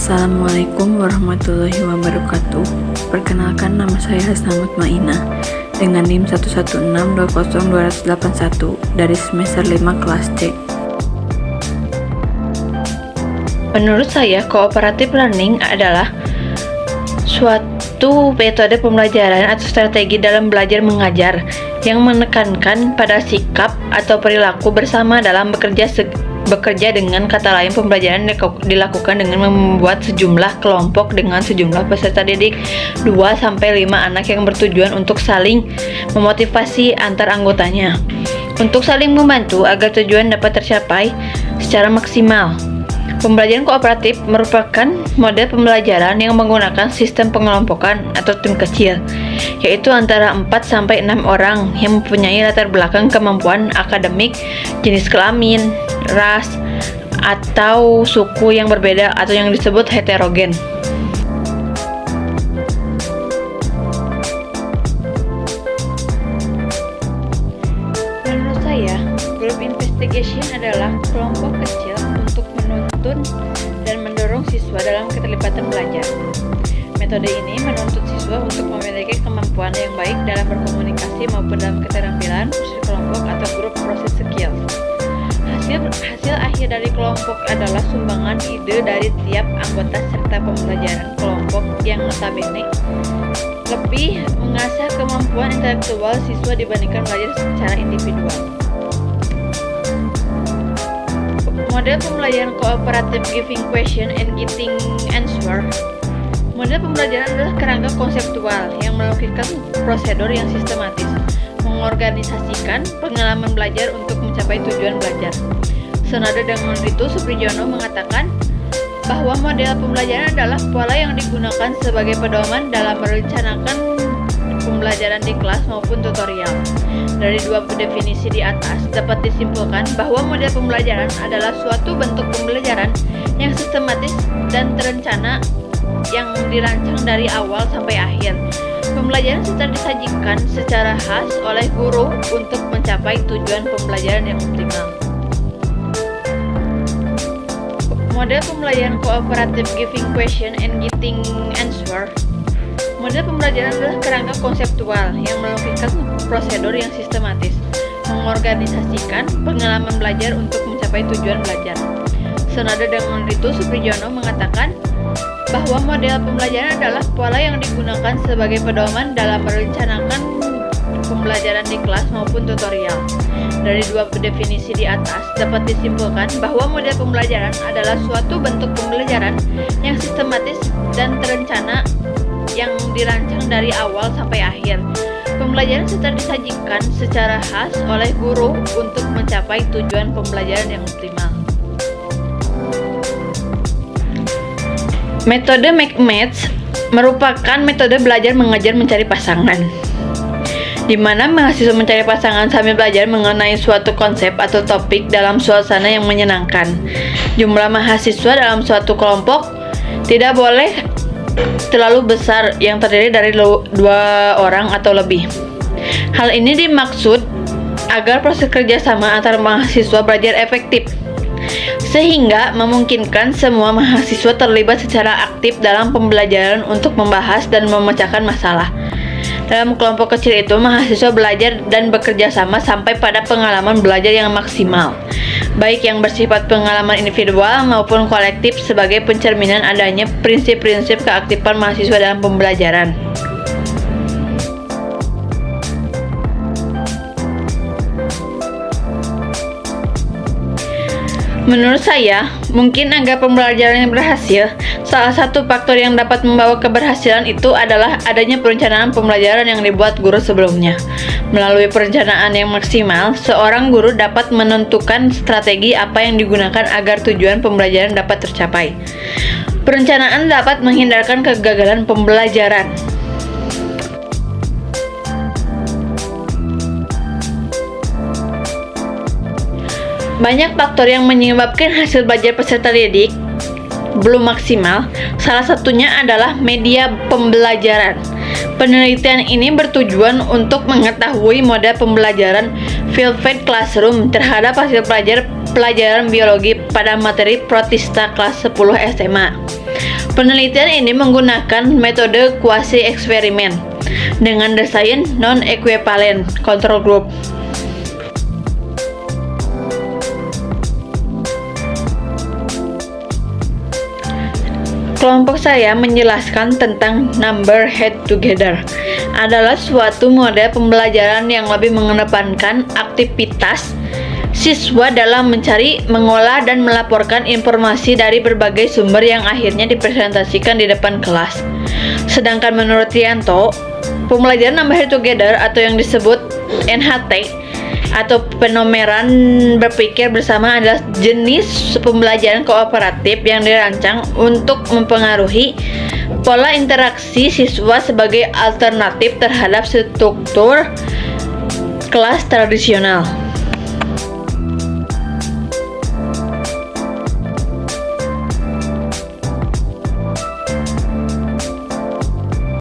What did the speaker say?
Assalamualaikum warahmatullahi wabarakatuh. Perkenalkan, nama saya Hasna Mutmainah dengan NIM 116202881 dari semester 5 kelas C. Menurut saya, cooperative learning adalah suatu metode pembelajaran atau strategi dalam belajar mengajar yang menekankan pada sikap atau perilaku bersama dalam bekerja dengan kata lain, pembelajaran dilakukan dengan membuat sejumlah kelompok dengan sejumlah peserta didik 2-5 anak yang bertujuan untuk saling memotivasi antar anggotanya untuk saling membantu agar tujuan dapat tercapai secara maksimal. Pembelajaran kooperatif merupakan model pembelajaran yang menggunakan sistem pengelompokan atau tim kecil, yaitu antara 4-6 orang yang mempunyai latar belakang kemampuan akademik, jenis kelamin, ras, atau suku yang berbeda atau yang disebut heterogen. Menurut saya, group investigation adalah kelompok kecil untuk menuntun dan mendorong siswa dalam keterlibatan belajar. Metode ini menuntut siswa untuk memiliki kemampuan yang baik dalam berkomunikasi maupun dalam keterampilan kelompok atau grup proses skill. Hasil akhir dari kelompok adalah sumbangan ide dari tiap anggota serta pembelajaran kelompok yang notabene lebih mengasah kemampuan intelektual siswa dibandingkan belajar secara individual. Model pembelajaran kooperatif giving question and getting answer. Model pembelajaran adalah kerangka konseptual yang melakukan prosedur yang sistematis, mengorganisasikan pengalaman belajar untuk mencapai tujuan belajar. Senada dengan itu, Supriyono mengatakan bahwa model pembelajaran adalah pola yang digunakan sebagai pedoman dalam merencanakan pembelajaran di kelas maupun tutorial. Dari dua definisi di atas, dapat disimpulkan bahwa model pembelajaran adalah suatu bentuk pembelajaran yang sistematis dan terencana yang dirancang dari awal sampai akhir. Pembelajaran serta disajikan secara khas oleh guru untuk mencapai tujuan pembelajaran yang optimal. Model pembelajaran kooperatif giving question and getting answer. Model pembelajaran adalah kerangka konseptual yang melakukan prosedur yang sistematis, mengorganisasikan pengalaman belajar untuk mencapai tujuan belajar. Senada dengan itu, Supriyono mengatakan bahwa model pembelajaran adalah pola yang digunakan sebagai pedoman dalam merencanakan pembelajaran di kelas maupun tutorial. Dari dua definisi di atas, dapat disimpulkan bahwa model pembelajaran adalah suatu bentuk pembelajaran yang sistematis dan terencana yang dirancang dari awal sampai akhir. Pembelajaran serta disajikan secara khas oleh guru untuk mencapai tujuan pembelajaran yang optimal. Metode Make-Match merupakan metode belajar mengajar mencari pasangan, di mana mahasiswa mencari pasangan sambil belajar mengenai suatu konsep atau topik dalam suasana yang menyenangkan. Jumlah mahasiswa dalam suatu kelompok tidak boleh terlalu besar, yang terdiri dari 2 orang atau lebih. Hal ini dimaksud agar proses kerjasama antar mahasiswa belajar efektif, sehingga memungkinkan semua mahasiswa terlibat secara aktif dalam pembelajaran untuk membahas dan memecahkan masalah. Dalam kelompok kecil itu, mahasiswa belajar dan bekerja sama sampai pada pengalaman belajar yang maksimal, baik yang bersifat pengalaman individual maupun kolektif, sebagai pencerminan adanya prinsip-prinsip keaktifan mahasiswa dalam pembelajaran. Menurut saya, mungkin agar pembelajaran yang berhasil, salah satu faktor yang dapat membawa keberhasilan itu adalah adanya perencanaan pembelajaran yang dibuat guru sebelumnya. Melalui perencanaan yang maksimal, seorang guru dapat menentukan strategi apa yang digunakan agar tujuan pembelajaran dapat tercapai. Perencanaan dapat menghindarkan kegagalan pembelajaran. Banyak faktor yang menyebabkan hasil belajar peserta didik belum maksimal. Salah satunya adalah media pembelajaran. Penelitian ini bertujuan untuk mengetahui model pembelajaran Field-Fed Classroom terhadap hasil pelajaran biologi pada materi Protista kelas 10 SMA. Penelitian ini menggunakan metode kuasi eksperimen dengan desain non-equivalent control group. Kelompok saya menjelaskan tentang number head together adalah suatu model pembelajaran yang lebih mengedepankan aktivitas siswa dalam mencari, mengolah, dan melaporkan informasi dari berbagai sumber yang akhirnya dipresentasikan di depan kelas. Sedangkan menurut Rianto, pembelajaran number head together atau yang disebut NHT atau fenomenon berpikir bersama adalah jenis pembelajaran kooperatif yang dirancang untuk mempengaruhi pola interaksi siswa sebagai alternatif terhadap struktur kelas tradisional.